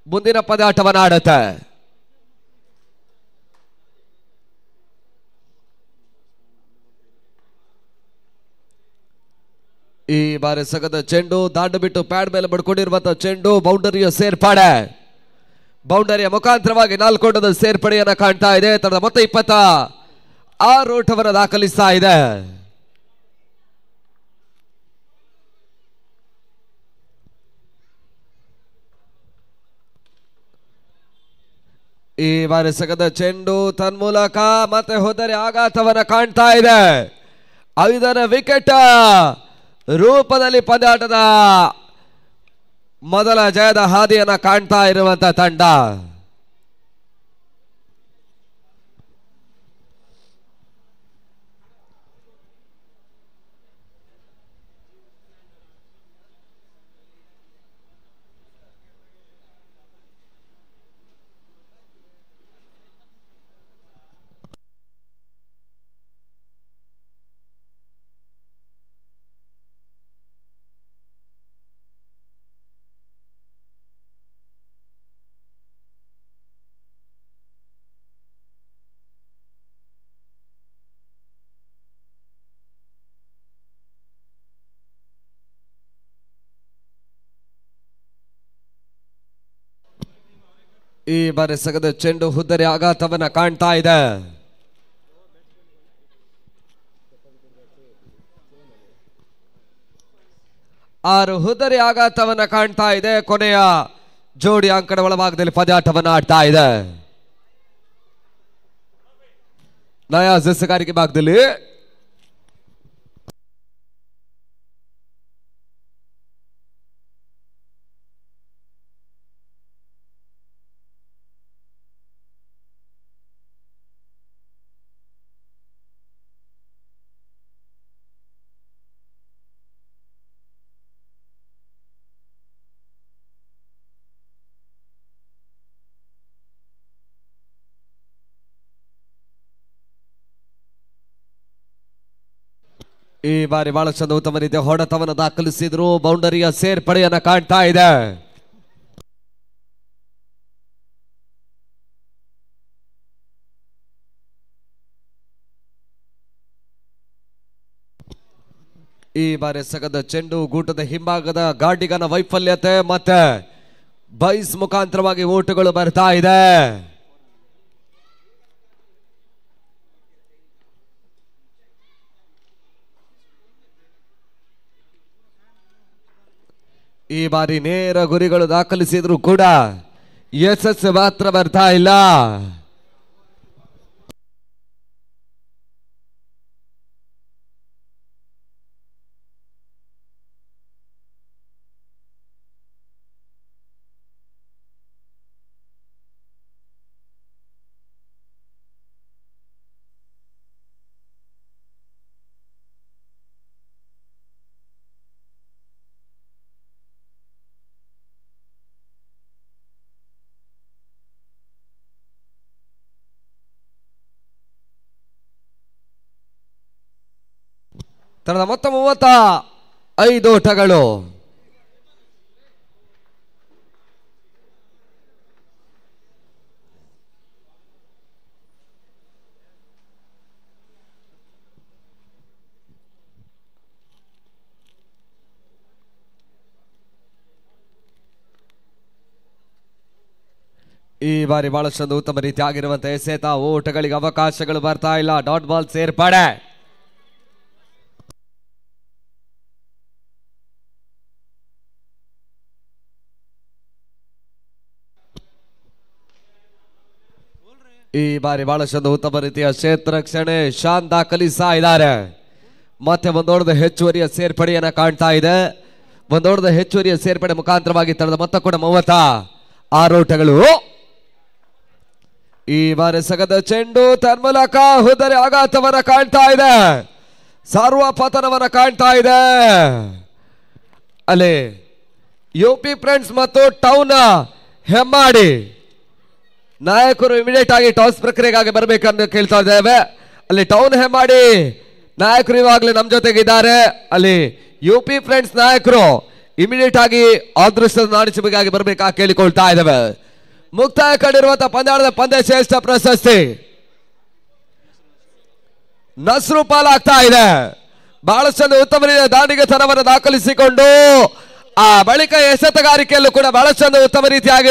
[SPEAKER 2] ಮುಂದಿನ ಪಂದ್ಯಾಟವನ್ನು ಆಡುತ್ತೆ. ಈ ಬಾರಿ ಸಗದ ಚೆಂಡು ದಾಂಡು ಬಿಟ್ಟು ಪ್ಯಾಡ್ ಮೇಲೆ ಬಡ್ಕೊಂಡಿರುವಂತಹ ಚೆಂಡು ಬೌಂಡರಿಯ ಸೇರ್ಪಡೆ. ಬೌಂಡರಿಯ ಮುಖಾಂತರವಾಗಿ 4 ಓಟದ ಸೇರ್ಪಡೆಯನ್ನ ಕಾಣ್ತಾ ಇದೆ. ತನ್ನ ಮೊತ್ತ 26 ಓಟವನ್ನು ದಾಖಲಿಸ್ತಾ ಇದೆ. ಈ ಬಾರಿ ಸಗದ ಚೆಂಡು ತನ್ಮೂಲಕ ಮತ್ತೆ ಹೋದರೆ ಆಘಾತವನ್ನ ಕಾಣ್ತಾ ಇದೆ. 5ನೇ ವಿಕೆಟ್ ರೂಪದಲ್ಲಿ ಪಂದ್ಯಾಟದ ಮೊದಲ ಜಯದ ಹಾದಿಯನ್ನ ಕಾಣ್ತಾ ಇರುವಂತ ತಂಡ. ಈ ಬಾರಿ ಸಗದ ಚೆಂಡು ಹುದ್ದರಿ ಆಘಾತವನ್ನ ಕಾಣ್ತಾ ಇದೆ. ಆರು ಹುದ್ದರಿ ಆಘಾತವನ್ನ ಕಾಣ್ತಾ ಇದೆ. ಕೊನೆಯ ಜೋಡಿ ಅಂಕಣ ಒಳಭಾಗದಲ್ಲಿ ಪಂದ್ಯಾಟವನ್ನ ಆಡ್ತಾ ಇದೆ. ನಯಾ ಜೆಸ್ಸಗಾರಿಕೆ ಭಾಗದಲ್ಲಿ ಈ ಬಾರಿ ಬಹಳ ಚಂದ ಉತ್ತಮ ರೀತಿಯ ಹೊಡೆತವನ್ನು ದಾಖಲಿಸಿದ್ರು. ಬೌಂಡರಿಯ ಸೇರ್ಪಡೆಯನ್ನ ಕಾಣ್ತಾ ಇದೆ. ಈ ಬಾರಿ ಸಗದ ಚೆಂಡು ಗೂಟದ ಹಿಂಭಾಗದ ಗಾಡಿಗನ ವೈಫಲ್ಯತೆ ಮತ್ತೆ ಬೈಸ್ ಮುಖಾಂತರವಾಗಿ ಓಟುಗಳು ಬರ್ತಾ ಇದೆ. ಈ ಬಾರಿ ನೇರ ಗುರಿಗಳು ದಾಖಲಿಸಿದ್ರು ಕೂಡ ಯಶಸ್ಸು ಮಾತ್ರ ಬರ್ತಾ ಇಲ್ಲ. ತನ್ನ ಮೊತ್ತ 35 ಓಟಗಳು. ಈ ಬಾರಿ ಬಹಳಷ್ಟು ಉತ್ತಮ ರೀತಿ ಆಗಿರುವಂತಹ ಎಸೆತ ಓಟಗಳಿಗೆ ಅವಕಾಶಗಳು ಬರ್ತಾ ಇಲ್ಲ. ಡಾಟ್ ಬಾಲ್ ಸೇರ್ಪಡೆ. ಈ ಬಾರಿ ಬಹಳಷ್ಟು ಉತ್ತಮ ರೀತಿಯ ಕ್ಷೇತ್ರ ರಕ್ಷಣೆ ಶಾನ್ ದಾಖಲಿಸ್ತಾ ಇದ್ದಾರೆ. ಮತ್ತೆ ಒಂದೋಡದ ಹೆಚ್ಚುವರಿಯ ಸೇರ್ಪಡೆಯನ್ನ ಕಾಣ್ತಾ ಇದೆ. ಒಂದೋಡದ ಹೆಚ್ಚುವರಿಯ ಸೇರ್ಪಡೆ ಮುಖಾಂತರವಾಗಿ ತನ್ನದ ಮೊತ್ತ ಕೂಡ 36 ಓಟಗಳು. ಈ ಬಾರಿ ಸಗದ ಚೆಂಡು ತನ್ಮೂಲಕ ಹುದರೆ ಆಘಾತವನ್ನ ಕಾಣ್ತಾ ಇದೆ. ಸಾರ್ವ ಪತನವನ್ನ ಕಾಣ್ತಾ ಇದೆ. ಅಲ್ಲಿ ಯುಪಿ ಫ್ರೆಂಡ್ಸ್ ಮತ್ತು ಟೌನ್ ಹೆಮ್ಮಾಡಿ ನಾಯಕರು ಇಮಿಡಿಯೇಟ್ ಆಗಿ ಟಾಸ್ ಪ್ರಕ್ರಿಯೆಗಾಗಿ ಬರಬೇಕಂತ ಕೇಳ್ತಾ ಇದ್ದೇವೆ. ಅಲ್ಲಿ ಟೌನ್ ಹೆಮ್ಮಾಡಿ ನಾಯಕರು ಇವಾಗಲೇ ನಮ್ಮ ಜೊತೆಗಿದ್ದಾರೆ. ಅಲ್ಲಿ ಯುಪಿ ಫ್ರೆಂಡ್ಸ್ ನಾಯಕರು ಇಮಿಡಿಯೇಟ್ ಆಗಿ ಅದೃಷ್ಟದ ನಾಡಿಸುವಿಗಾಗಿ ಬರಬೇಕಾಗಿ ಕೇಳಿಕೊಳ್ತಾ ಇದ್ದೇವೆ. ಮುಕ್ತಾಯ ಕಂಡಿರುವಂತಹ ಪಂದ್ಯಾಟದ ಪಂದ್ಯ ಶ್ರೇಷ್ಠ ಪ್ರಶಸ್ತಿ ನಸ್ರು ಪಾಲಾಗ್ತಾ ಇದೆ. ಬಹಳಷ್ಟು ಉತ್ತಮ ರೀತಿಯ ದಾಂಡಿಗೆತನವನ್ನು ದಾಖಲಿಸಿಕೊಂಡು ಆ ಬಳಿಕ ಎಸೆತಗಾರಿಕೆಯಲ್ಲೂ ಕೂಡ ಬಹಳಷ್ಟು ಉತ್ತಮ ರೀತಿಯಾಗಿ